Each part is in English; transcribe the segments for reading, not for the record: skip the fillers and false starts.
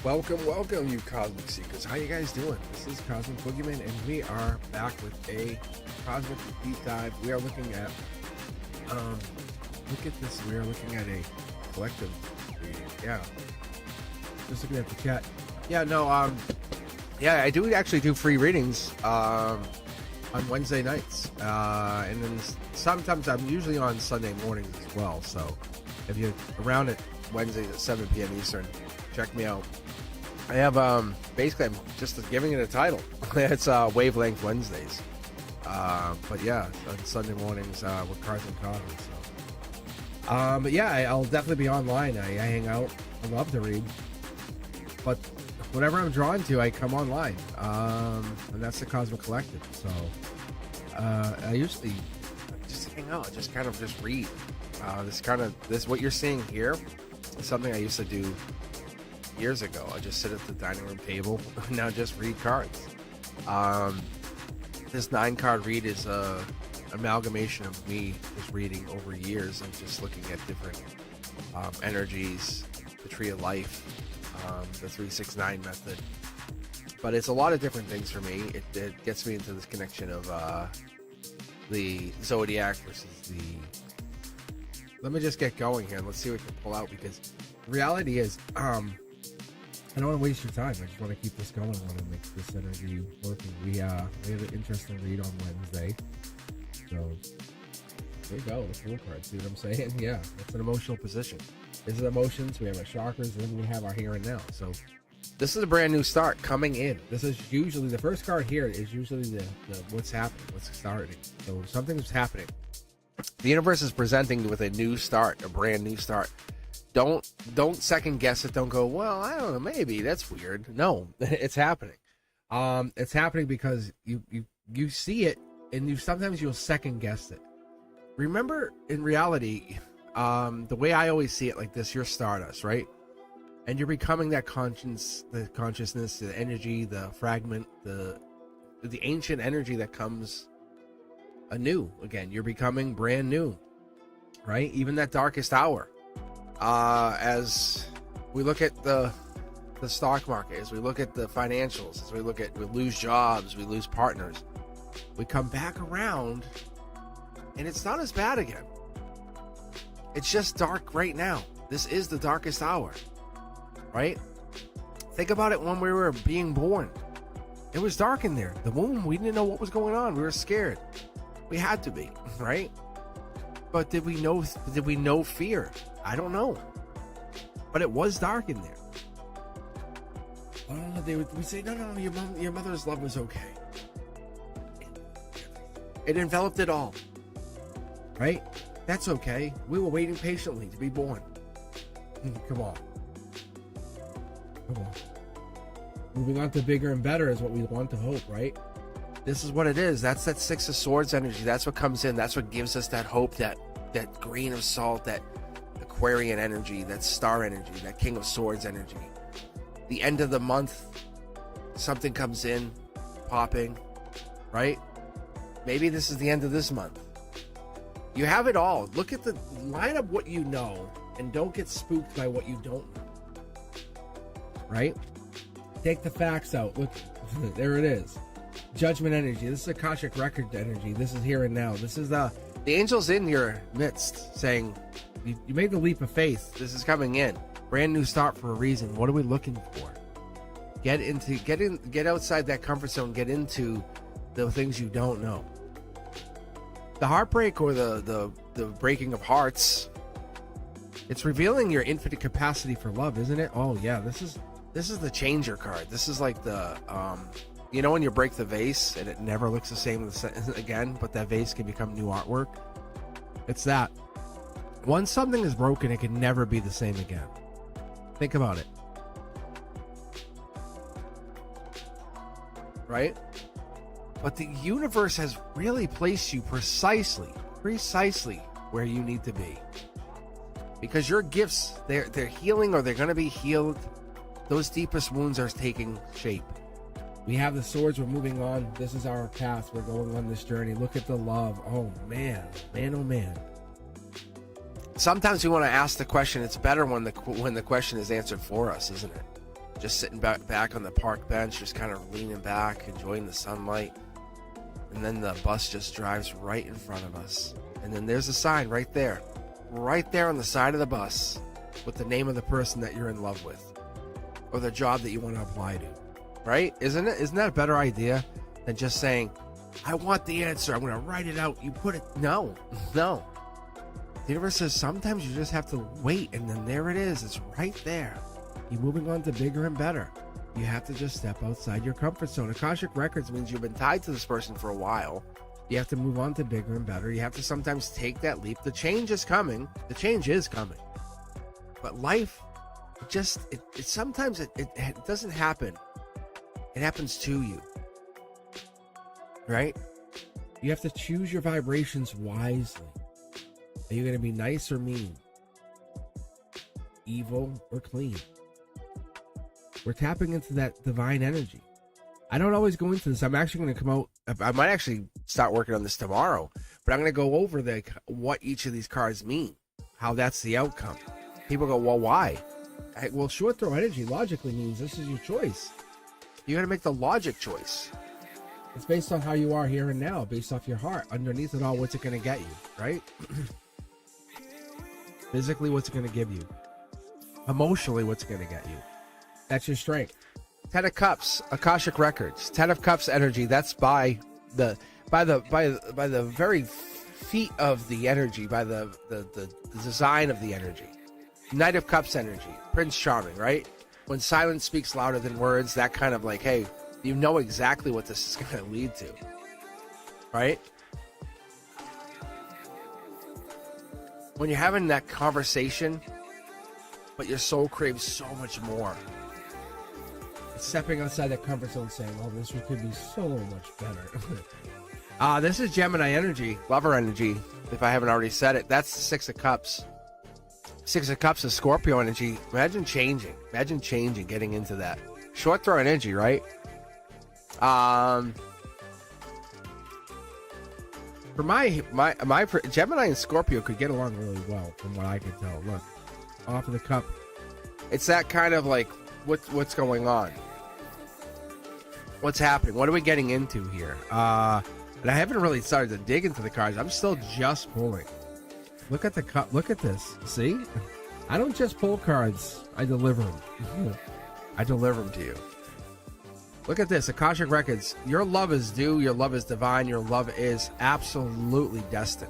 Welcome, you Cosmic Seekers. How you guys doing? This is Cosmic Boogeyman, and we are back with a Cosmic Deep Dive. We are looking at, look at this. We are looking at a collective reading. Yeah. Just looking at the chat. Yeah, no, yeah, I do actually do free readings, on Wednesday nights. And then sometimes I'm usually on Sunday mornings as well. So if you're around at Wednesdays at 7 p.m. Eastern, check me out. I have basically I'm just giving it a title. It's Wavelength Wednesdays. But yeah, on Sunday mornings with Cards and Coffee. So but yeah, I'll definitely be online. I hang out. I love to read. But whatever I'm drawn to, I come online. And that's the Cosmic Collective. So I usually just hang out, just kind of just read. This what you're seeing here is something I used to do years ago. I just sit at the dining room table and now just read cards. This 9-card read is a amalgamation of me just reading over years and just looking at different energies, the Tree of Life, the 369 method. But it's a lot of different things for me. It gets me into this connection of the zodiac versus the. Let me just get going here. Let's see what we can pull out, because the reality is, I don't want to waste your time. I just want to keep this going. I want to make this energy working. We have an interesting read on Wednesday. So there you go, the Fool card. See what I'm saying? Yeah, it's an emotional position. This is emotions. We have our chakras, and then we have our here and now. So this is a brand new start coming in. This is usually the first card here is usually the what's happening, what's starting. So something's happening. The universe is presenting with a new start, a brand new start. Don't second guess it. Don't go, well, I don't know, maybe that's weird. No, it's happening. It's happening because you see it, and sometimes you'll second guess it. Remember, in reality, the way I always see it like this, you're Stardust, right? And you're becoming that consciousness, the energy, the fragment, the ancient energy that comes anew again. You're becoming brand new, right? Even that darkest hour. As we look at the stock market, as we look at the financials, as we lose jobs, we lose partners, we come back around, and it's not as bad again. It's just dark right now. This is the darkest hour, right? Think about it when we were being born. It was dark in there. The womb, we didn't know what was going on. We were scared. We had to be, right? But did we know fear? I don't know. But it was dark in there. I don't know. They would say, no, your mother's love was okay. It enveloped it all. Right? That's okay. We were waiting patiently to be born. Come on. Moving on to bigger and better is what we want to hope, right? This is what it is. That's that Six of Swords energy. That's what comes in. That's what gives us that hope, that grain of salt, that Aquarian energy, that star energy, that King of Swords energy. The end of the month, something comes in, popping, right? Maybe this is the end of this month. You have it all. Look at line up what you know, and don't get spooked by what you don't know. Right? Take the facts out. Look, there it is. Judgment energy. This is Akashic Record energy. This is here and now. This is the angels in your midst saying, you made the leap of faith. This is coming in. Brand new start for a reason. What are we looking for? Get outside that comfort zone. Get into the things you don't know. The heartbreak or the breaking of hearts, it's revealing your infinite capacity for love, isn't it? Oh yeah, this is the changer card. This is like the you know when you break the vase and it never looks the same again, but that vase can become new artwork. It's that. Once something is broken, it can never be the same again. Think about it. Right? But the universe has really placed you precisely where you need to be. Because your gifts, they're healing, or they're going to be healed. Those deepest wounds are taking shape. We have the swords, we're moving on. This is our path. We're going on this journey. Look at the love. Oh man, oh man. Sometimes we want to ask the question. It's better when the question is answered for us, isn't it? just sitting back on the park bench, just kind of leaning back, enjoying the sunlight. And then the bus just drives right in front of us. And then there's a sign right there on the side of the bus with the name of the person that you're in love with or the job that you want to apply to, right? Isn't that a better idea than just saying, I want the answer, I'm going to write it out, you put it? No. The universe says sometimes you just have to wait, and then there it is. It's right there. You're moving on to bigger and better. You have to just step outside your comfort zone. Akashic Records means you've been tied to this person for a while. You have to move on to bigger and better. You have to sometimes take that leap. The change is coming. But life, sometimes it doesn't happen. It happens to you. Right? You have to choose your vibrations wisely. Are you going to be nice or mean? Evil or clean? We're tapping into that divine energy. I don't always go into this. I'm actually going to come out. I might actually start working on this tomorrow, but I'm going to go over what each of these cards mean, how that's the outcome. People go, well, why? Well, short throw energy logically means this is your choice. You got to make the logic choice. It's based on how you are here and now, based off your heart. Underneath it all, what's it going to get you, right? Physically, what's it going to give you? Emotionally, what's it going to get you? That's your strength. 10 of Cups, Akashic Records. 10 of Cups energy. That's by the very feet of the energy, by the design of the energy. Knight of Cups energy. Prince Charming, right? When silence speaks louder than words, that kind of like, hey, you know exactly what this is going to lead to, right? When you're having that conversation, but your soul craves so much more. It's stepping outside that comfort zone saying, oh, this could be so much better. This is Gemini energy, lover energy, if I haven't already said it. That's the 6 of Cups. 6 of Cups is Scorpio energy. Imagine changing, getting into that. Short throw energy, right? For my Gemini and Scorpio could get along really well, from what I could tell. Look, off of the cup, it's that kind of like what's going on, what's happening, what are we getting into here? And I haven't really started to dig into the cards. I'm still just pulling. Look at the cup. Look at this. See, I don't just pull cards. I deliver them. I deliver them to you. Look at this, Akashic Records. Your love is due. Your love is divine. Your love is absolutely destined.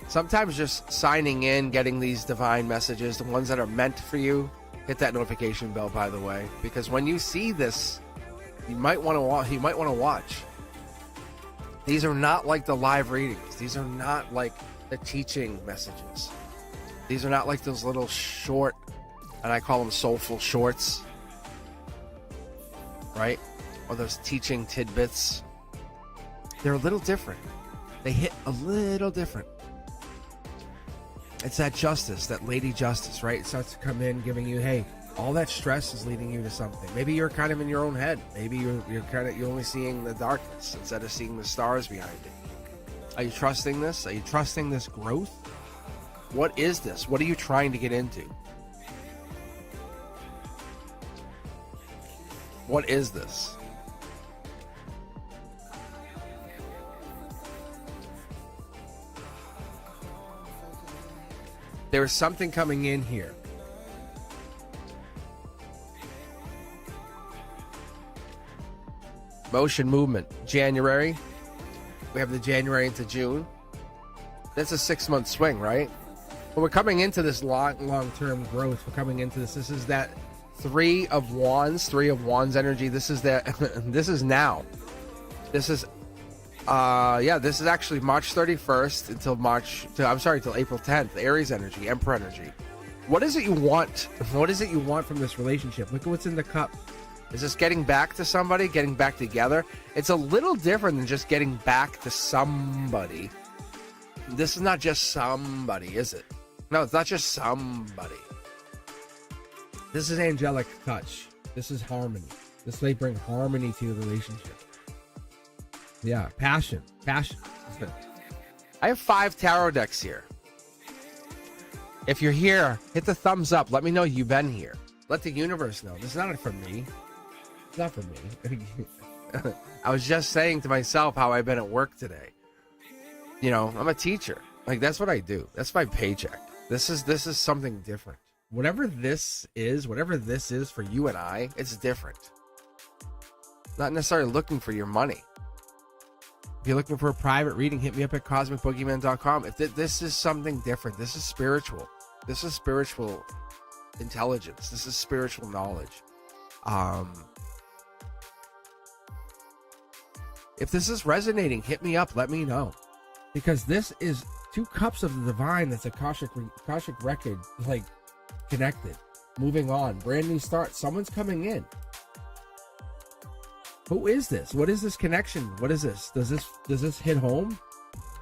Sometimes just signing in, getting these divine messages, the ones that are meant for you, hit that notification bell, by the way, because when you see this, you might want to watch. These are not like the live readings. These are not like the teaching messages. These are not like those little short, and I call them soulful shorts, right? Or those teaching tidbits. They're a little different. They hit a little different. It's that justice, that lady justice, right? It starts to come in giving you, hey, all that stress is leading you to something. Maybe you're kind of in your own head. Maybe you're only seeing the darkness instead of seeing the stars behind it. Are you trusting this? Are you trusting this growth? What is this? What are you trying to get into? What is this? There is something coming in here. Motion, movement. January. We have the January into June. That's a 6-month swing, right? But we're coming into this long-term growth. We're coming into this. This is that 3 of Wands energy. This is that. This is now. This is, this is actually March 31st until April 10th. Aries energy, Emperor energy. What is it you want? What is it you want from this relationship? Look at what's in the cup. Is this getting back to somebody? Getting back together? It's a little different than just getting back to somebody. This is not just somebody, is it? No, it's not just somebody. This is angelic touch. This is harmony. This may bring harmony to your relationship. Yeah, passion. I have 5 tarot decks here. If you're here, hit the thumbs up. Let me know you've been here. Let the universe know. This is not for me. It's not for me. I was just saying to myself how I've been at work today. You know, I'm a teacher. Like, that's what I do. That's my paycheck. This is something different. Whatever this is for you and I, it's different. Not necessarily looking for your money. If you're looking for a private reading, hit me up at cosmicboogeyman.com. If this is something different, this is spiritual. This is spiritual intelligence. This is spiritual knowledge. If this is resonating, hit me up. Let me know. Because this is 2 cups of the divine. That's a Akashic record, like, connected. Moving on. Brand new start. Someone's coming in. Who is this? What is this connection? What is this? Does this hit home?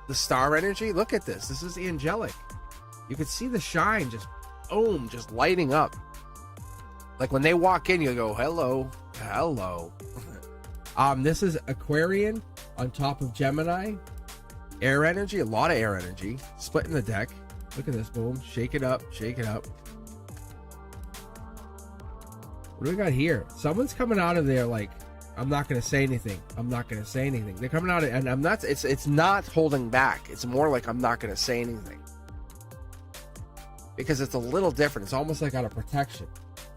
The star energy? Look at this. This is the angelic. You can see the shine just, boom, just lighting up. Like when they walk in, you go, hello, hello. This is Aquarian on top of Gemini. Air energy, a lot of air energy. Splitting the deck. Look at this, boom. Shake it up, shake it up. What do we got here? Someone's coming out of there like, I'm not going to say anything. I'm not going to say anything. They're coming out and I'm not, it's not holding back. It's more like I'm not going to say anything. Because it's a little different. It's almost like out of protection.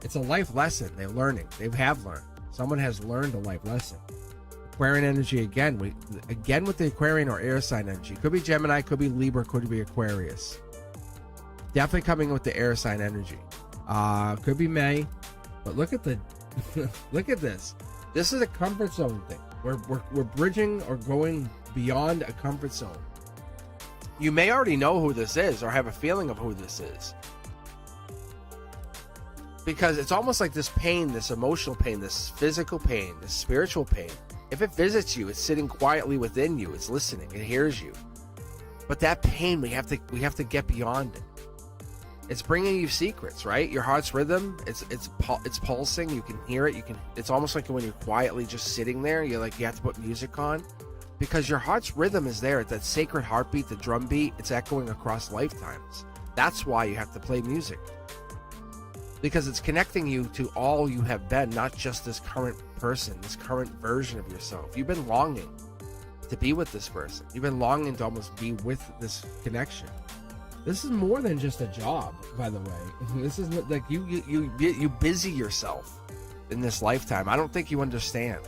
It's a life lesson they're learning. They have learned. Someone has learned a life lesson. Aquarian energy again. Again with the Aquarian or air sign energy. Could be Gemini, could be Libra, could be Aquarius. Definitely coming with the air sign energy. Could be May. But look at the look at this. This is a comfort zone thing. We're bridging or going beyond a comfort zone. You may already know who this is or have a feeling of who this is. Because it's almost like this pain, this emotional pain, this physical pain, this spiritual pain. If it visits you, it's sitting quietly within you. It's listening. It hears you. But that pain, we have to get beyond it. It's bringing you secrets, right? Your heart's rhythm, it's pulsing. You can hear it. It's almost like when you're quietly just sitting there. You have to put music on, because your heart's rhythm is there. It's that sacred heartbeat, the drum beat. It's echoing across lifetimes. That's why you have to play music, because it's connecting you to all you have been, not just this current person, this current version of yourself. You've been longing to be with this person. You've been longing to almost be with this connection. This is more than just a job, by the way. This is like you busy yourself in this lifetime. I don't think you understand.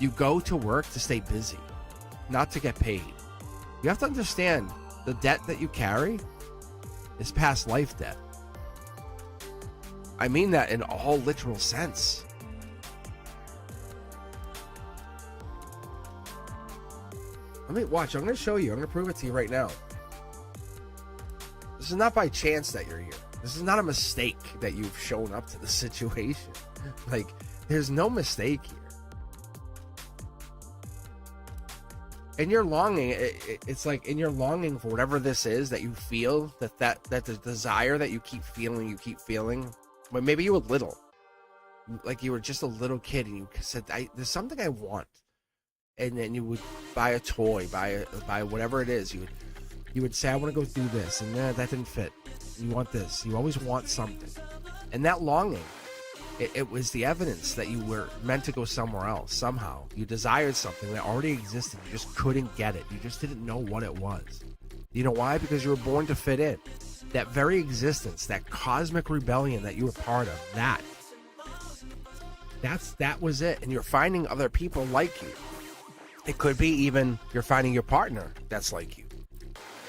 You go to work to stay busy, not to get paid. You have to understand the debt that you carry is past life debt. I mean that in all literal sense. Let me watch. I'm going to show you. I'm going to prove it to you right now. This is not by chance that you're here. This is not a mistake that you've shown up to the situation. Like, there's no mistake here. And you're longing. It's like in your longing for whatever this is that you feel, that the desire that you keep feeling. But maybe you were little. Like you were just a little kid and you said, there's something I want. And then you would buy a toy, buy whatever it is. You would say, I want to go through this, and that didn't fit. You want this. You always want something. And that longing, it was the evidence that you were meant to go somewhere else, somehow. You desired something that already existed. You just couldn't get it. You just didn't know what it was. You know why? Because you were born to fit in. That very existence, that cosmic rebellion that you were part of, that was it. And you're finding other people like you. It could be even you're finding your partner that's like you.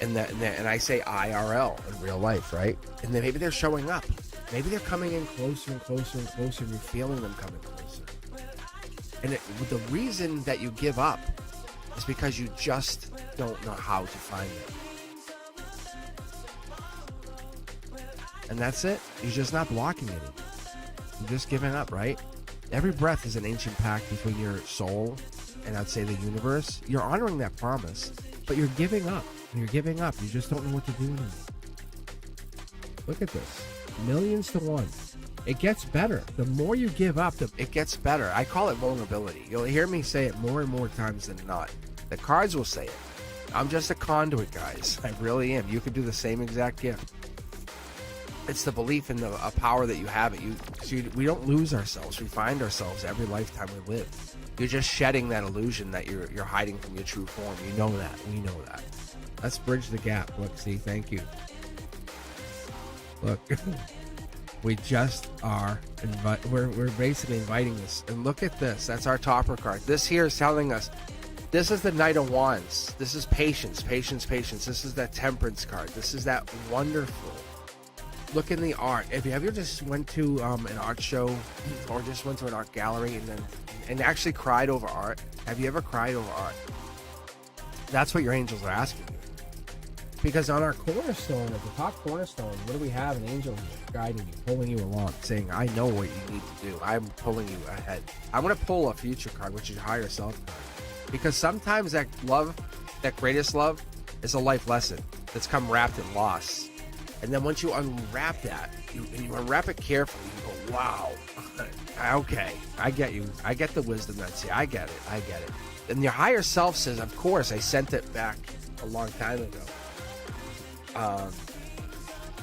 And I say IRL in real life, right? And then maybe they're showing up. Maybe they're coming in closer and closer and closer, and you're feeling them coming closer. And the reason that you give up is because you just don't know how to find them. And that's it. You're just not blocking it. You're just giving up, right? Every breath is an ancient pact between your soul and I'd say the universe. You're honoring that promise, but you're giving up. You're giving up. You just don't know what to do anymore. Look at this. Millions to one. It gets better. The more you give up, it gets better. I call it vulnerability. You'll hear me say it more and more times than not. The cards will say it. I'm just a conduit, guys. I really am. You could do the same exact gift. It's the belief in a power that you have. We don't lose ourselves. We find ourselves every lifetime we live. You're just shedding that illusion that you're hiding from your true form. You know that. We know that. Let's bridge the gap. Look, see, thank you. Look, we just are. We're basically inviting this. And look at this. That's our topper card. This here is telling us. This is the Knight of Wands. This is patience, patience, patience. This is that Temperance card. This is that wonderful. Look in the art. If you ever just went to an art show or just went to an art gallery and actually cried over art, have you ever cried over art? That's what your angels are asking you. Because on our cornerstone, at the top cornerstone, what do we have? An angel guiding you, pulling you along, saying, I know what you need to do. I'm pulling you ahead. I'm going to pull a future card, which is higher self card. Because sometimes that love, that greatest love, is a life lesson that's come wrapped in loss. And then once you unwrap that, and you unwrap it carefully, you go, wow, okay, I get you. I get the wisdom that's here. I get it. And your higher self says, of course, I sent it back a long time ago.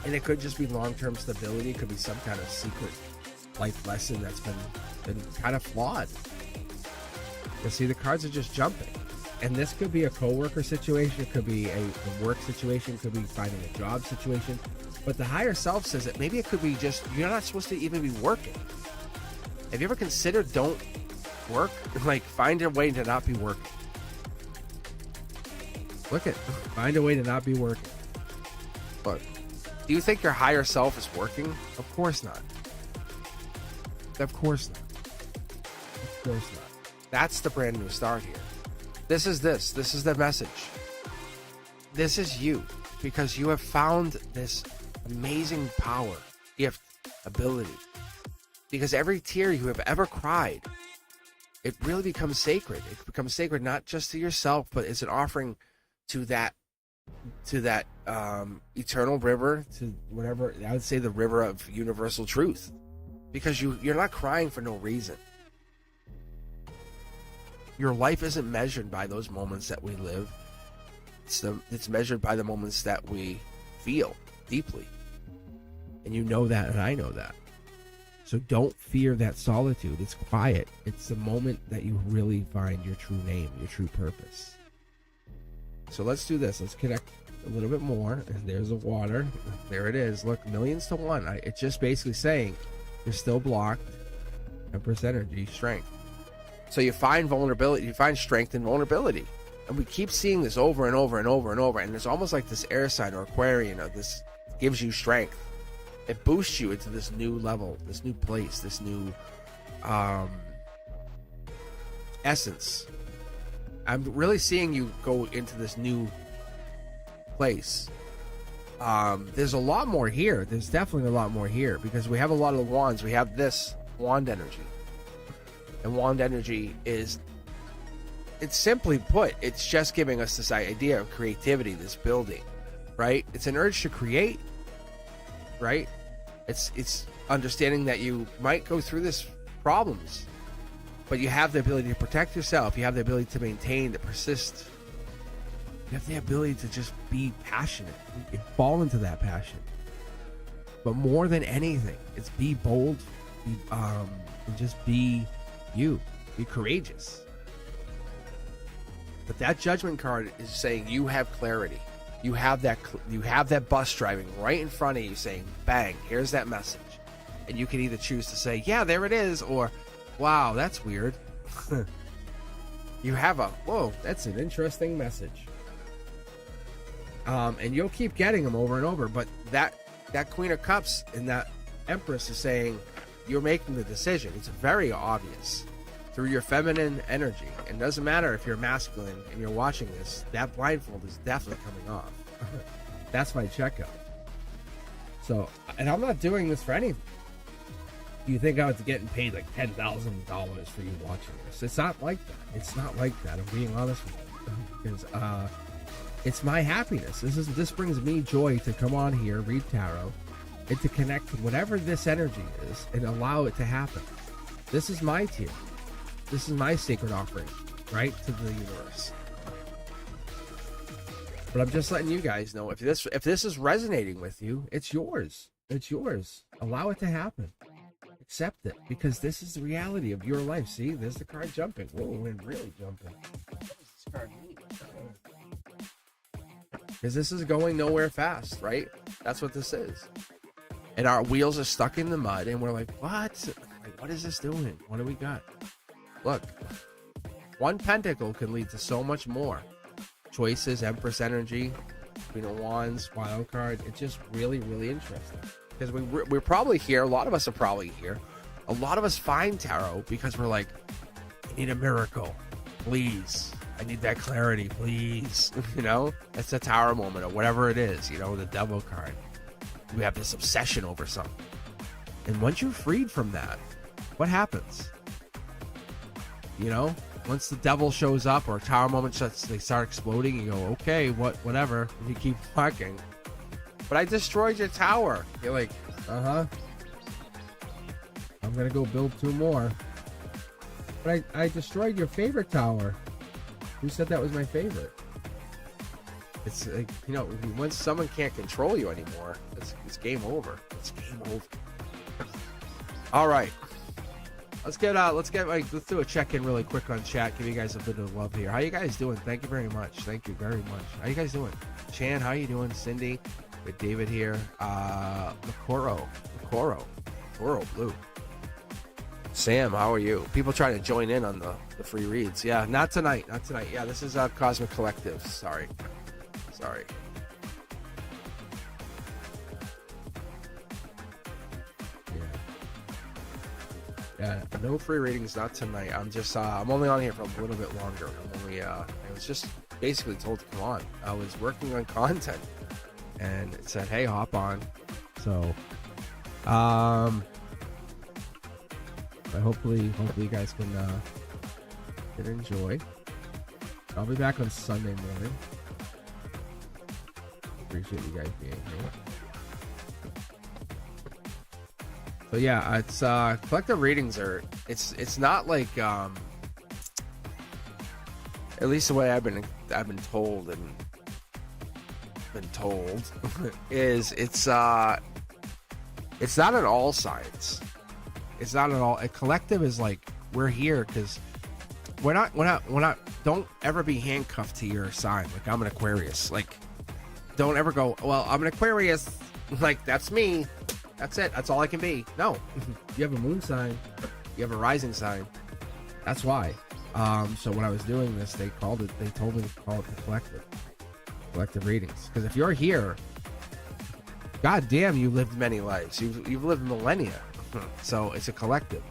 And it could just be long-term stability. It could be some kind of secret life lesson that's been kind of flawed. You see, the cards are just jumping. And this could be a co-worker situation. It could be a work situation. It could be finding a job situation. But the higher self says that maybe it could be just, you're not supposed to even be working. Have you ever considered don't work? Like, find a way to not be working. Look at, find a way to not be working. Look, do you think your higher self is working? Of course not. Of course not. Of course not. That's the brand new start here. This is the message. This is you, because you have found this amazing power, gift, ability. Because every tear you have ever cried, it really becomes sacred. It becomes sacred not just to yourself, but it's an offering to that eternal river, to whatever, I would say the river of universal truth. Because you're not crying for no reason. Your life isn't measured by those moments that we live. It's measured by the moments that we feel deeply. And you know that, and I know that. So don't fear that solitude. It's quiet. It's the moment that you really find your true name, your true purpose. So let's do this. Let's connect a little bit more. And there's the water. There it is. Look, millions to one. It's just basically saying you're still blocked. Empress energy, strength. So you find vulnerability, you find strength in vulnerability. And we keep seeing this over and over and over and over. And it's almost like this air sign or Aquarian, or this gives you strength. It boosts you into this new level, this new place, this new essence. I'm really seeing you go into this new place. There's a lot more here. There's definitely a lot more here, because we have a lot of wands. We have this wand energy. And wand energy is, it's simply put, it's just giving us this idea of creativity, this building, right? It's an urge to create, right? It's understanding that you might go through this problems, but you have the ability to protect yourself. You have the ability to maintain, to persist. You have the ability to just be passionate and fall into that passion. But more than anything, it's be bold, and just be you. Be courageous. But that judgment card is saying you have clarity. You have that bus driving right in front of you saying, bang, here's that message. And you can either choose to say, yeah, there it is, or, wow, that's weird. You have whoa, that's an interesting message. And you'll keep getting them over and over, but that Queen of Cups and that Empress is saying you're making the decision. It's very obvious through your feminine energy. And it doesn't matter if you're masculine and you're watching this, that blindfold is definitely coming off. That's my checkup. So, and I'm not doing this for anything. You think I was getting paid like $10,000 for you watching this? It's not like that. It's not like that. I'm being honest with you. Because it's my happiness. This brings me joy to come on here, read tarot, and to connect with whatever this energy is and allow it to happen. This is my tier. This is my sacred offering, right, to the universe. But I'm just letting you guys know, if this is resonating with you, it's yours. It's yours. Allow it to happen. Accept it, because this is the reality of your life. See, there's the card jumping. Whoa, we're really jumping. What does this card mean? Because this is going nowhere fast, right? That's what this is. And our wheels are stuck in the mud, and we're like, what? Like, what is this doing? What do we got? Look, one pentacle can lead to so much more. Choices, Empress energy, Queen of Wands, wild card. It's just really, really interesting. Because we're probably here. A lot of us are probably here. A lot of us find tarot because we're like, I need a miracle, please. I need that clarity, please. You know, that's the tower moment or whatever it is. You know, the devil card. We have this obsession over something, and once you're freed from that, what happens? You know, once the devil shows up or a tower moment starts, they start exploding. You go, okay, whatever. And you keep walking. But I destroyed your tower. You're like, I'm gonna go build 2 more. But I destroyed your favorite tower. Who said that was my favorite? It's like, you know, once someone can't control you anymore, it's game over. It's game over. All right, let's do a check-in really quick on chat. Give you guys a bit of love here. How you guys doing? Thank you very much. Thank you very much. How you guys doing? Chan, how you doing? Cindy, with David here. Makoro Blue. Sam, how are you? People trying to join in on the free reads. Yeah, not tonight. Yeah, this is Cosmic Collective. Sorry. Yeah, no free readings, not tonight. I'm just I'm only on here for a little bit longer. I was just basically told to come on. I was working on content and it said, hey, hop on. So but hopefully you guys can enjoy. I'll be back on Sunday morning. Appreciate you guys being here. So yeah, it's collective readings are it's not like at least the way I've been told is it's not an all science. It's not at all. A collective is like, we're here because we're not don't ever be handcuffed to your sign. Like, I'm an Aquarius. Like, don't ever go, well, I'm an Aquarius. Like, that's me. That's it. That's all I can be. No. You have a moon sign. You have a rising sign. That's why. So when I was doing this, they told me to call it the collective readings. Because if you're here, god damn, you lived many lives. You've lived millennia. So it's a collective.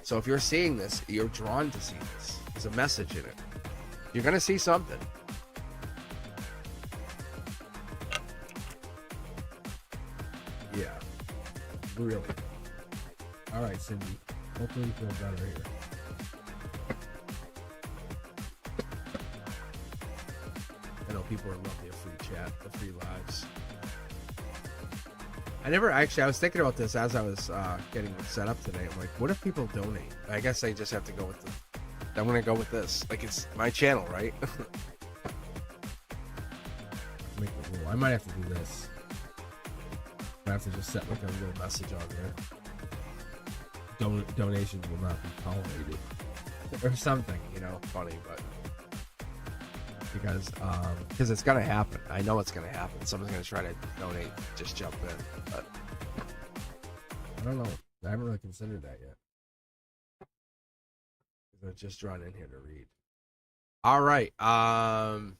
So if you're seeing this, you're drawn to see this. There's a message in it. You're gonna see something. Yeah. Really. All right, Cindy. Hopefully you feel better here. I know people are loving the free chat, the free lives. I was thinking about this as I was getting set up today. I'm like, what if people donate? I guess I just have to go with I'm going to go with this. Like, it's my channel, right? Make the rule. I might have to do this. I have to just set like a little message on there. Donations will not be tolerated. Or something, funny, but because it's gonna happen. I know it's gonna happen. Someone's gonna try to donate, just jump in. But I don't know. I haven't really considered that yet. I've just drawn in here to read. All right. Let's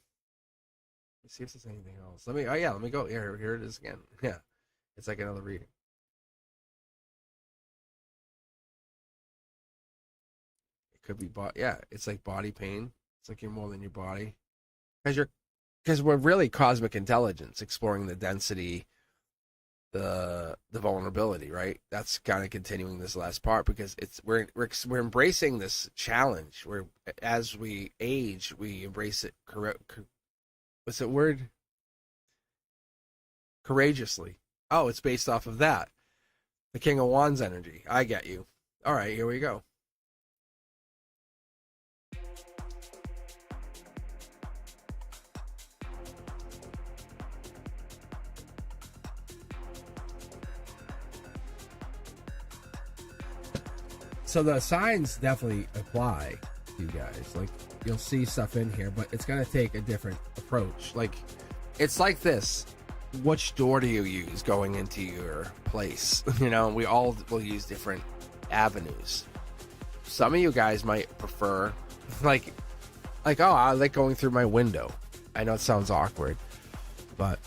see if there's anything else. Let me go. Here it is again. Yeah, it's like another reading. It could be it's like body pain. It's like you're more than your body. Because we're really cosmic intelligence, exploring the density, the vulnerability, right? That's kind of continuing this last part, because we're embracing this challenge. Where as we age, we embrace it. What's that word? Courageously. Oh, it's based off of that. The King of Wands energy. I get you. All right, here we go. So the signs definitely apply to you guys. Like, you'll see stuff in here, but it's gonna take a different approach. Like, it's like this: which door do you use going into your place? You know, we all will use different avenues. Some of you guys might prefer, like, oh, I like going through my window. I know it sounds awkward, but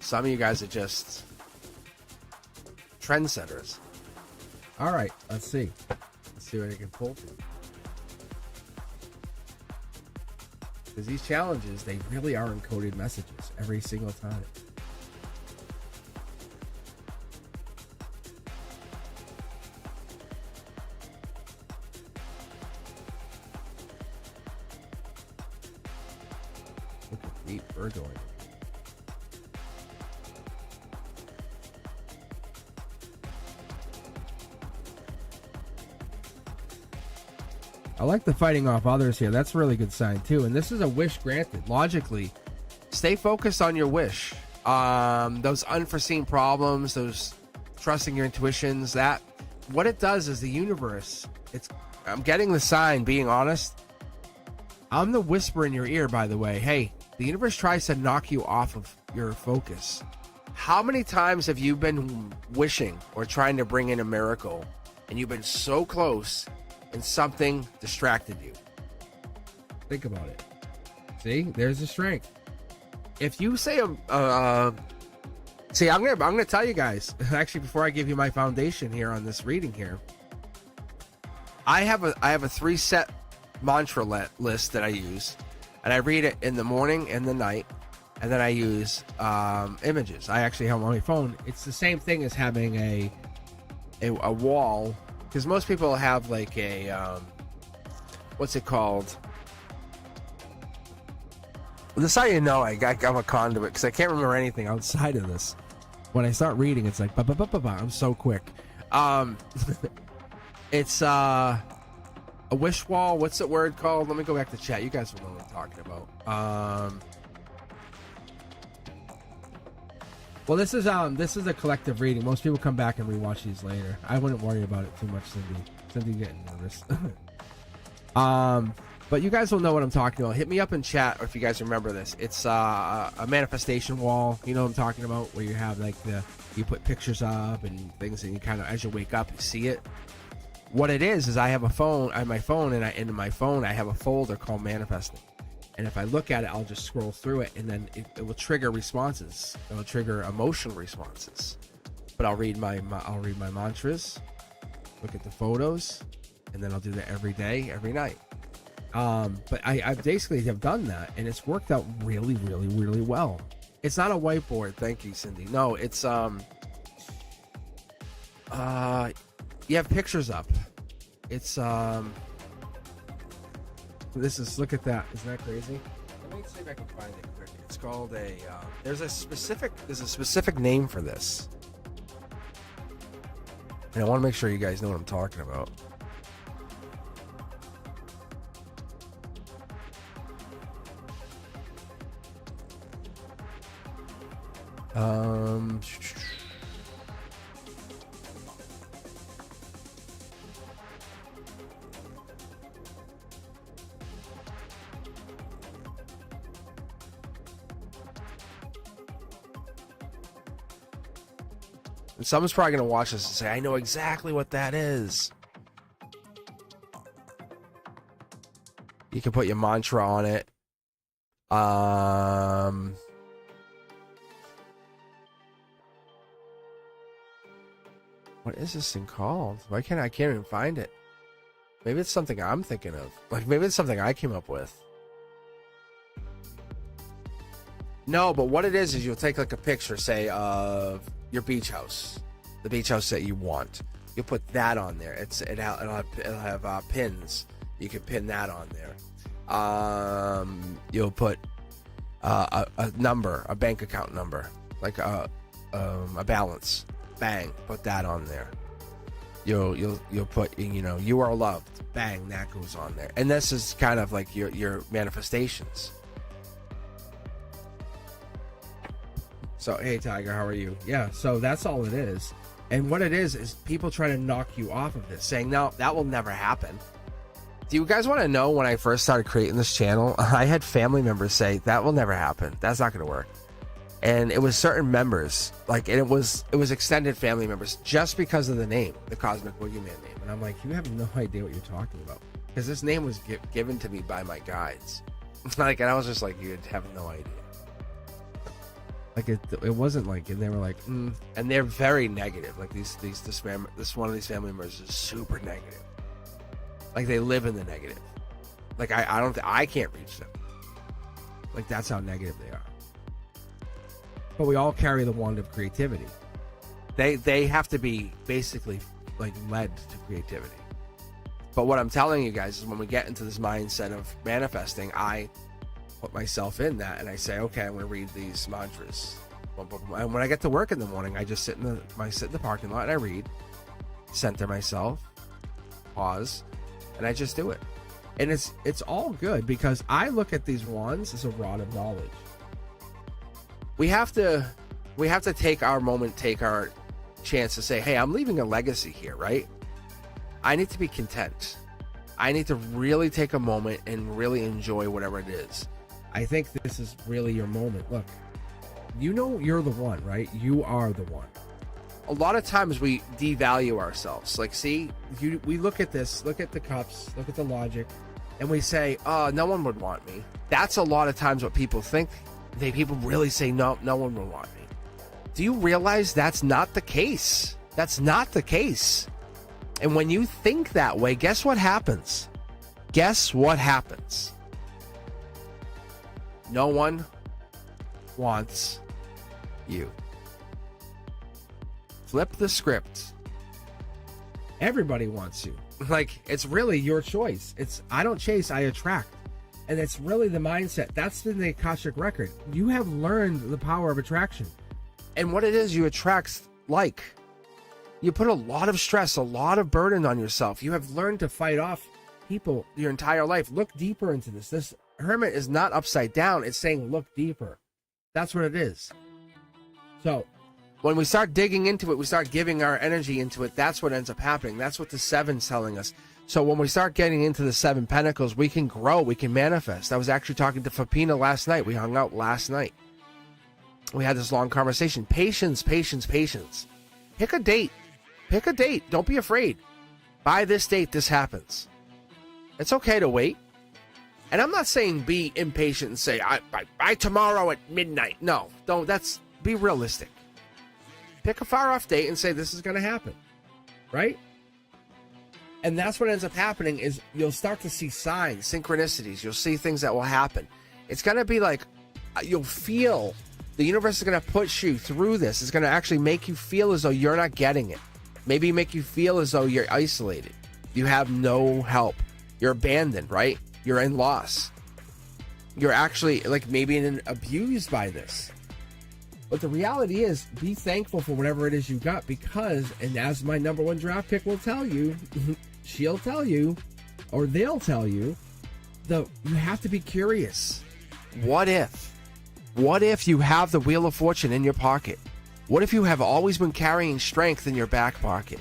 some of you guys are just trendsetters. All right, let's see. Let's see what I can pull through. Because these challenges, they really are encoded messages every single time. Look at the bird going. I like the fighting off others here. That's a really good sign too. And this is a wish granted. Logically, stay focused on your wish. Those unforeseen problems, those trusting your intuitions, that what it does is the universe. I'm getting the sign, being honest. I'm the whisper in your ear, by the way. Hey, the universe tries to knock you off of your focus. How many times have you been wishing or trying to bring in a miracle and you've been so close and something distracted you? Think about it. See, there's the strength. If you say see, I'm gonna tell you guys, actually, before I give you my foundation here on this reading here, I have a 3-set mantra list that I use, and I read it in the morning and the night, and then I use images. I actually have on my phone. It's the same thing as having a wall. Because most people have like a, what's it called? Well, that's how you know I'm a conduit, because I can't remember anything outside of this. When I start reading, it's like, I'm so quick. It's a wish wall. What's the word called? Let me go back to chat. You guys will know what I'm talking about. Well, this is a collective reading. Most people come back and rewatch these later. I wouldn't worry about it too much, Cindy. Cindy getting nervous. But you guys will know what I'm talking about. Hit me up in chat, or if you guys remember this. It's a manifestation wall. You know what I'm talking about, where you have like you put pictures up and things, and you kind of, as you wake up, you see it. What it is I have a phone. I have my phone, and in my phone I have a folder called manifesting. And if I look at it, I'll just scroll through it, and then it will trigger responses. It will trigger emotional responses. But I'll read my mantras, look at the photos, and then I'll do that every day, every night. But I basically have done that, and it's worked out really, really, really well. It's not a whiteboard. Thank you, Cindy. No, it's you have pictures up. It's this is, look at that. Isn't that crazy? Let me see if I can find it quick. It's called there's a specific name for this. And I want to make sure you guys know what I'm talking about. And someone's probably going to watch this and say, I know exactly what that is. You can put your mantra on it. What is this thing called? I can't even find it. Maybe it's something I'm thinking of. Like, maybe it's something I came up with. No, but what it is you'll take like a picture, say, of your beach house, the beach house that you want. You'll put that on there. It'll have pins. You can pin that on there. You'll put a number, a bank account number, like a balance. Bang, put that on there. You'll put, you are loved. Bang, that goes on there. And this is kind of like your manifestations. So, hey Tiger, how are you? Yeah, so that's all it is. And what it is people try to knock you off of this, saying, no, that will never happen. Do you guys want to know, when I first started creating this channel, I had family members say, that will never happen. That's not going to work. And it was certain members, like, and it was extended family members, just because of the name, the Cosmic Boogeyman name. And I'm like, you have no idea what you're talking about, because this name was given to me by my guides. Like, and I was just like, you have no idea. Like, it wasn't like, and they were like, and they're very negative. Like, this one of these family members is super negative. Like, they live in the negative. Like, I can't reach them. Like, that's how negative they are. But we all carry the wand of creativity. They have to be basically like led to creativity. But what I'm telling you guys is, when we get into this mindset of manifesting, I put myself in that and I say, okay, I'm going to read these mantras. And when I get to work in the morning, I just sit in the parking lot and I read, center myself, pause, and I just do it. And it's all good, because I look at these wands as a rod of knowledge. We have to take our moment, take our chance to say, hey, I'm leaving a legacy here, right? I need to be content. I need to really take a moment and really enjoy whatever it is. I think this is really your moment. Look, you know you're the one, right? You are the one. A lot of times we devalue ourselves. Like, see, we look at this, look at the cups, look at the logic, and we say, oh, no one would want me. That's a lot of times what people think. People really say, no one will want me. Do you realize that's not the case? That's not the case. And when you think that way, guess what happens? Guess what happens? No one wants you. Flip the script. Everybody wants you. Like, it's really your choice. I don't chase, I attract. And it's really the mindset. That's been the Akashic record. You have learned the power of attraction. And what it is, you attract like. You put a lot of stress, a lot of burden on yourself. You have learned to fight off people your entire life. Look deeper into this. This hermit is not upside down. It's saying look deeper. That's what it is. So when we start digging into it, we start giving our energy into it. That's what ends up happening. That's what the seven's telling us. So when we start getting into the 7 Pentacles, we can grow, we can manifest. I was actually talking to Fapina last night. We hung out last night. We had this long conversation. Patience, patience, patience. Pick a date. Pick a date. Don't be afraid. By this date, this happens. It's okay to wait. And I'm not saying be impatient and say, by tomorrow at midnight. No, don't. Be realistic. Pick a far off date and say, this is going to happen. Right? And that's what ends up happening, is you'll start to see signs, synchronicities. You'll see things that will happen. It's going to be like, you'll feel, the universe is going to push you through this. It's going to actually make you feel as though you're not getting it. Maybe make you feel as though you're isolated. You have no help. You're abandoned, right? You're in loss. You're actually, like, maybe abused by this. But the reality is, be thankful for whatever it is you got, because, and as my number 1 draft pick will tell you, she'll tell you, or they'll tell you, you have to be curious. What if? What if you have the Wheel of Fortune in your pocket? What if you have always been carrying strength in your back pocket?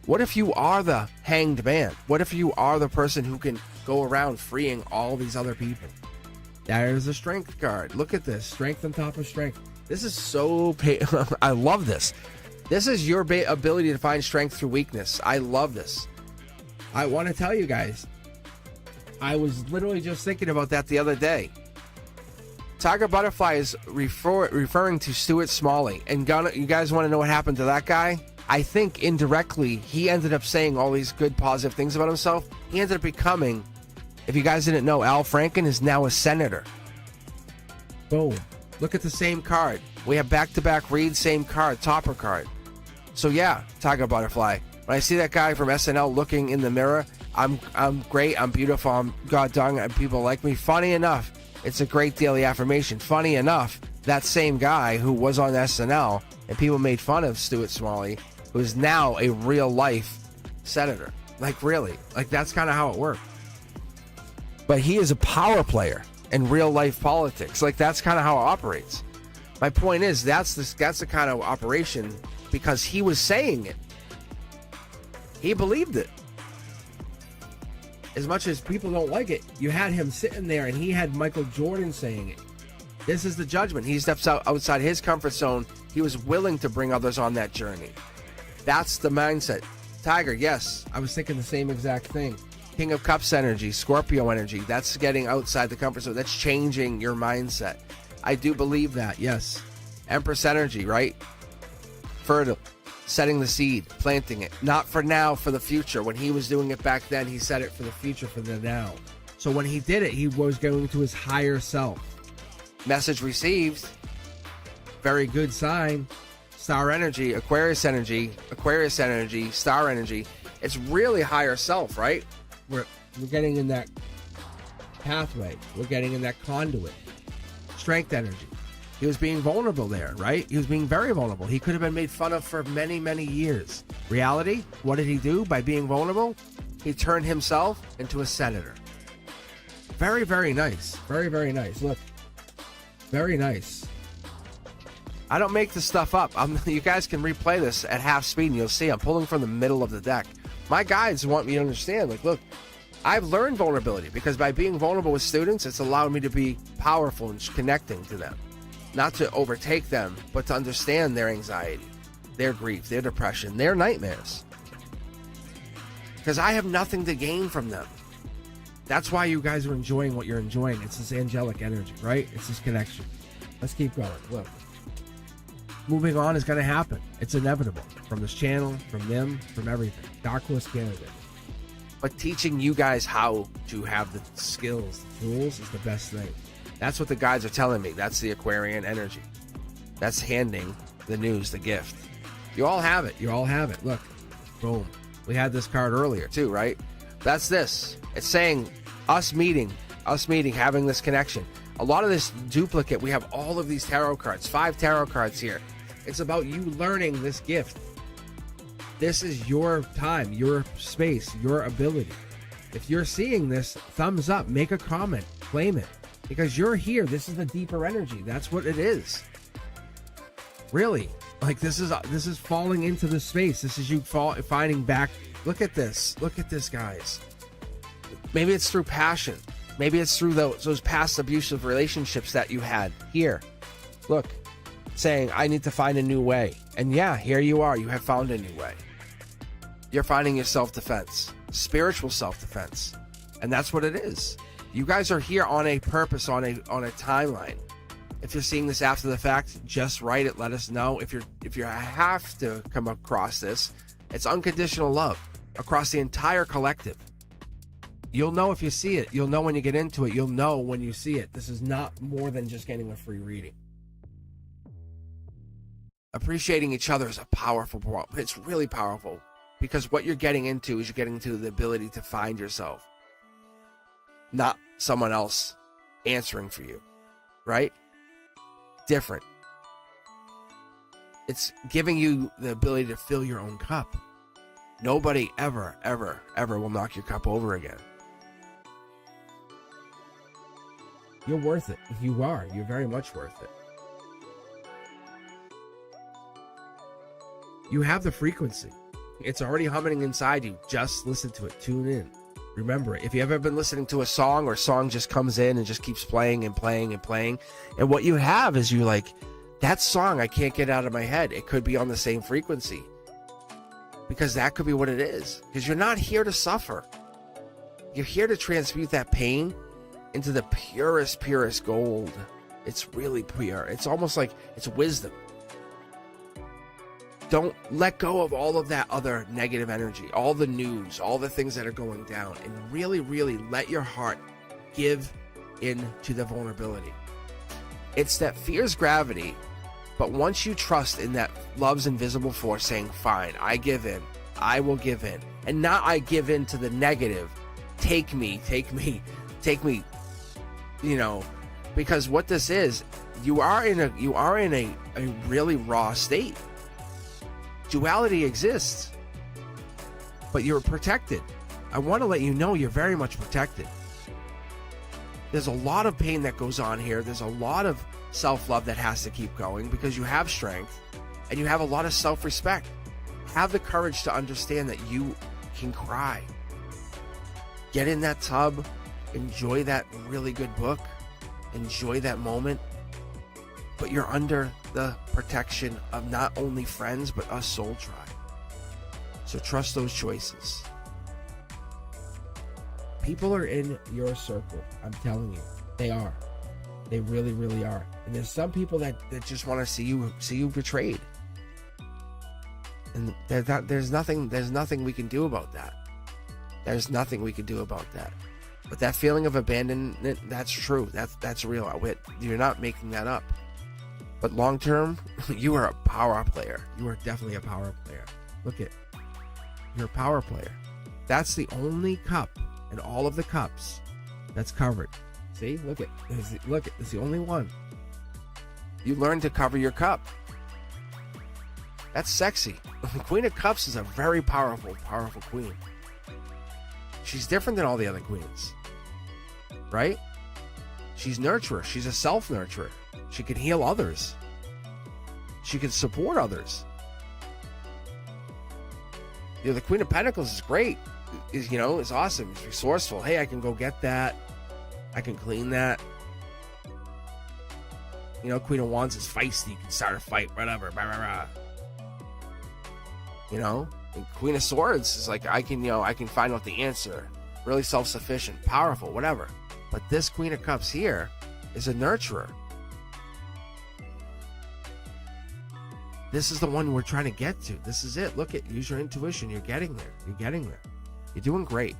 What if you are the hanged man? What if you are the person who can go around freeing all these other people? There's a strength card. Look at this. Strength on top of strength. This is so... I love this. This is your ability to find strength through weakness. I love this. I want to tell you guys, I was literally just thinking about that the other day. Tiger Butterfly is referring to Stuart Smalley. And you guys want to know what happened to that guy? I think indirectly, he ended up saying all these good, positive things about himself. He ended up becoming, if you guys didn't know, Al Franken is now a senator. Boom. Look at the same card. We have back-to-back reads, same card, topper card. So yeah, Tiger Butterfly. When I see that guy from SNL looking in the mirror, I'm great, I'm beautiful, I'm god dang, and people like me. Funny enough, it's a great daily affirmation. Funny enough, that same guy who was on SNL and people made fun of Stuart Smalley, who is now a real-life senator. Like, really. Like, that's kind of how it worked. But he is a power player in real-life politics. Like, that's kind of how it operates. My point is, that's the kind of operation because he was saying it. He believed it. As much as people don't like it, you had him sitting there and he had Michael Jordan saying it. This is the judgment. He steps outside his comfort zone. He was willing to bring others on that journey. That's the mindset. Tiger, yes, I was thinking the same exact thing. King of Cups energy, Scorpio energy, that's getting outside the comfort zone. That's changing your mindset. I do believe that, yes. Empress energy, right? Fertile, setting the seed, planting it. Not for now, for the future. When he was doing it back then, he set it for the future, for the now. So when he did it, he was going to his higher self. Message received. Very good sign. Star energy, Aquarius energy, star energy. It's really higher self, right? We're getting in that pathway. We're getting in that conduit. Strength energy. He was being vulnerable there, right? He was being very vulnerable. He could have been made fun of for many, many years. Reality, what did he do by being vulnerable? He turned himself into a senator. Very, very nice. Very, very nice. Look. Very nice. I don't make this stuff up. You guys can replay this at half speed and you'll see I'm pulling from the middle of the deck. My guides want me to understand, like, look, I've learned vulnerability because by being vulnerable with students, it's allowed me to be powerful and connecting to them. Not to overtake them, but to understand their anxiety, their grief, their depression, their nightmares. Because I have nothing to gain from them. That's why you guys are enjoying what you're enjoying. It's this angelic energy, right? It's this connection. Let's keep going. Look. Moving on is going to happen. It's inevitable. From this channel, from them, from everything. Dark Horse candidate. But teaching you guys how to have the skills, the tools, is the best thing. That's what the guides are telling me. That's the Aquarian energy. That's handing the news, the gift. You all have it. You all have it. Look. Boom. We had this card earlier too, right? That's this. It's saying us meeting, having this connection. A lot of this duplicate, we have all of these tarot cards, 5 tarot cards here. It's about you learning this gift. This is your time, your space, your ability. If you're seeing this, thumbs up, make a comment, claim it. Because you're here. This is the deeper energy. That's what it is. Really. Like this is falling into the space. This is you finding back. Look at this. Look at this, guys. Maybe it's through passion. Maybe it's through those past abusive relationships that you had. Here, look, saying, I need to find a new way. And yeah, here you are. You have found a new way. You're finding your self-defense, spiritual self-defense. And that's what it is. You guys are here on a purpose, on a timeline. If you're seeing this after the fact, just write it. Let us know. If you have to come across this, it's unconditional love across the entire collective. You'll know if you see it. You'll know when you get into it. You'll know when you see it. This is not more than just getting a free reading. Appreciating each other is a powerful, it's really powerful, because what you're getting into is you're getting into the ability to find yourself, not someone else answering for you, right? Different. It's giving you the ability to fill your own cup. Nobody ever, ever, ever will knock your cup over again. You're worth it. You are. You're very much worth it. You have the frequency. It's already humming inside you. Just listen to it. Tune in. Remember, if you've ever been listening to a song, or a song just comes in and just keeps playing and playing and playing, and what you have is you like, that song I can't get out of my head. It could be on the same frequency. Because that could be what it is. Because you're not here to suffer. You're here to transmute that pain into the purest, purest gold. It's really pure. It's almost like it's wisdom. Don't let go of all of that other negative energy, all the news, all the things that are going down, and really, really let your heart give into the vulnerability. It's that fear's gravity, but once you trust in that love's invisible force saying, fine, I give in, I will give in, and not I give in to the negative, take me, you know, because what this is, you are in a really raw state. Duality exists, but you're protected. I want to let you know you're very much protected. There's a lot of pain that goes on here. There's a lot of self-love that has to keep going because you have strength. and you have a lot of self-respect. Have the courage to understand that you can cry. Get in that tub, enjoy that really good book, enjoy that moment, but you're under the protection of not only friends, but us Soul Tribe. So trust those choices. People are in your circle. I'm telling you, they are. They really, really are. And there's some people that just want to see you betrayed. And there's nothing we can do about that. There's nothing we can do about that. But that feeling of abandonment, that's true. That's real. You're not making that up. But long term, you are a power player. You are definitely a power player. Look at, you're a power player. That's the only cup in all of the cups that's covered. See, look at, it's the only one. You learn to cover your cup. That's sexy. Queen of Cups is a very powerful queen. She's different than all the other queens, right? She's nurturer. She's a self-nurturer. She can heal others. She can support others. The Queen of Pentacles is great. Is awesome. It's resourceful. Hey, I can go get that. I can clean that. Queen of Wands is feisty. You can start a fight, whatever. Blah, blah, blah. And Queen of Swords is like, I can find out the answer. Really self-sufficient, powerful, whatever. But this Queen of Cups here is a nurturer. This is the one we're trying to get to. This is it. Look at, use your intuition. You're getting there. You're doing great.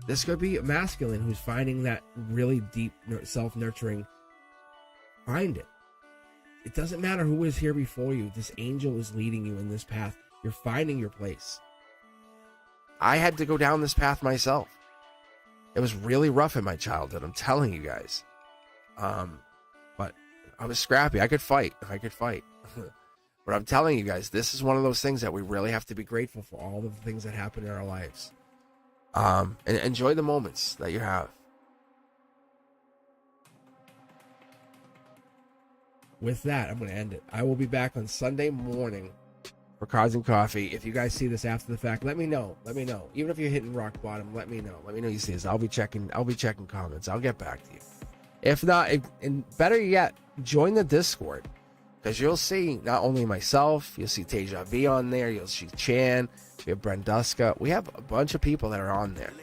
This could be a masculine who's finding that really deep self-nurturing. Find it. It doesn't matter who is here before you. This angel is leading you in this path. You're finding your place. I had to go down this path myself. It was really rough in my childhood, I'm telling you guys. But I was scrappy. I could fight. But I'm telling you guys, this is one of those things that we really have to be grateful for, all of the things that happen in our lives. And enjoy the moments that you have. With that, I'm going to end it. I will be back on Sunday morning for Cards and Coffee. If you guys see this after the fact, let me know. Even if you're hitting rock bottom, let me know. Let me know you see this. I'll be checking comments. I'll get back to you. If not, and better yet, join the Discord. Because you'll see not only myself, you'll see Teja V on there, you'll see Chan, we have Brenduska. We have a bunch of people that are on there.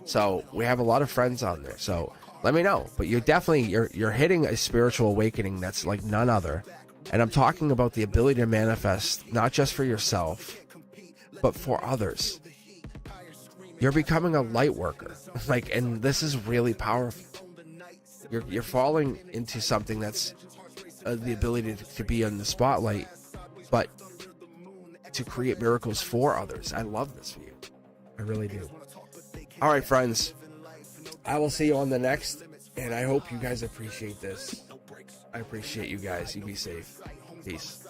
So we have a lot of friends on there. So let me know. But you're definitely, you're hitting a spiritual awakening that's like none other. And I'm talking about the ability to manifest, not just for yourself, but for others. You're becoming a light worker. And this is really powerful. You're falling into something that's the ability to be in the spotlight, but to create miracles for others. I love this for you. I really do. All right, friends. I will see you on the next, and I hope you guys appreciate this. I appreciate you guys. You be safe. Peace.